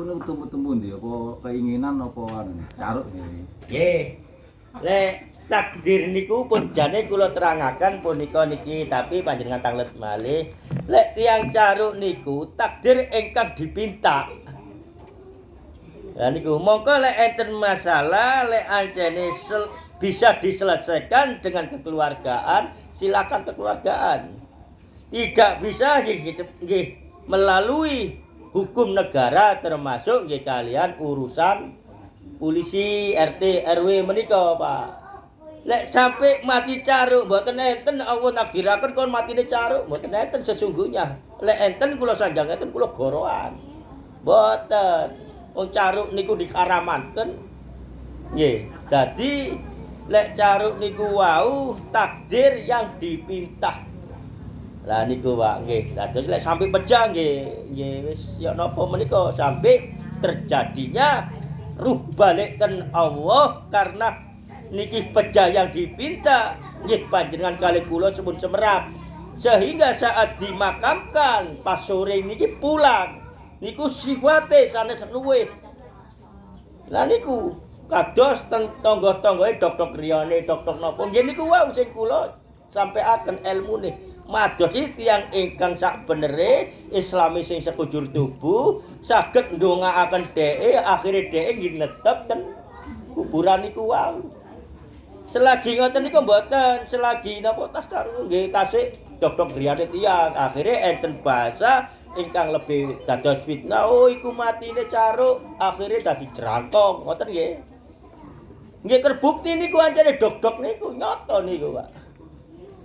Ono ketemu-temu ndi apa keinginan apa anu caruk iki. Nggih. Lek takdir niku pun jane kula terangaken punika niki tapi panjenengan tanglet malih. Lek tiyang caruk niku takdir ingkang dipinta. Lah niku mongko lek enten masalah lek ancene bisa diselesaikan dengan kekeluargaan, silakan kekeluargaan. Tidak bisa nggih melalui hukum negara termasuk nggih kalian urusan polisi RT RW menika, Pak. Lek sampai mati caruk mboten enten Allah nakdiraken kon matine caruk mboten enten sesungguhnya. Lek enten kula sanjang enten kula goroan. Mboten. Wong caruk niku dikaramaken. Nggih. Dadi lek caruk niku wau takdir yang dipinta. Lah niku Pak nggih. Dados lek sampai pecah nggih wis ya napa menika sampai terjadinya ruh balikkan Allah karena niki pecah yang dipinta nggih panjenengan kalih kula sepun semerap sehingga saat dimakamkan pas sore niki pulang niku sifate sanes luwih. Lah niku kados tangga-tanggae dok-dok riyane dok-dok napa nggih niku wau sing kula sampaiaken ilmune. Madosi tiyang ingkang sakbenere islami sing sekujur tubuh saged ndongaaken dheke akhire dheke nggih netep ten kuburan niku wae. Selagi ngoten niku mboten, selagi napa tas karo nggih tasih dok-dok griyane tiyang akhire enten bahasa ingkang lebih dados fitnah oh iku matine caruk akhire dadi jerangkong ngoten nggih. Nggih terbukti niku ancene dok-dok niku nyata niku Pak.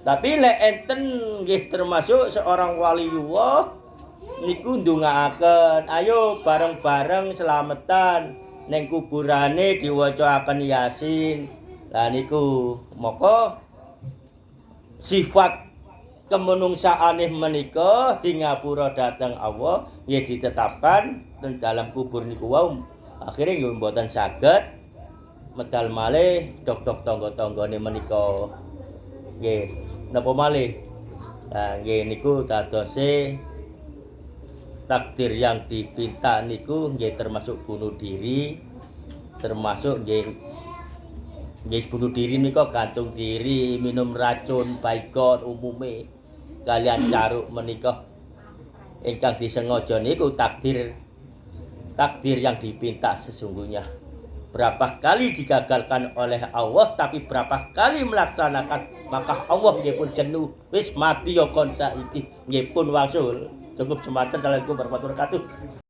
Tapi lek enten nggih termasuk seorang waliullah niku ndongaaken, ayo bareng-bareng selametan ning kuburane diwacaaken Yasin. Lah niku moko sifat kemenungsaane menika di ngapura dhateng Allah nggih ditetapkan ten dalam kubur niku wau. Akhire nggih mboten saged medal malih dok-dok tangga-tanggane menika. Nggih. Napa malih? Nah, nggih niku dadose takdir yang dipinta niku nggih termasuk bunuh diri, termasuk nggih bunuh diri nika gantung diri, minum racun, baygon umume kalian caruk menika ingkang disengaja niku takdir yang dipinta sesungguhnya. Berapa kali digagalkan oleh Allah tapi berapa kali melaksanakan maka Allah nggih pun jenuh wis mati ya kon saiki nggih pun wangsul cukup semanten. Assalamualaikum warahmatullahi wabarakatuh.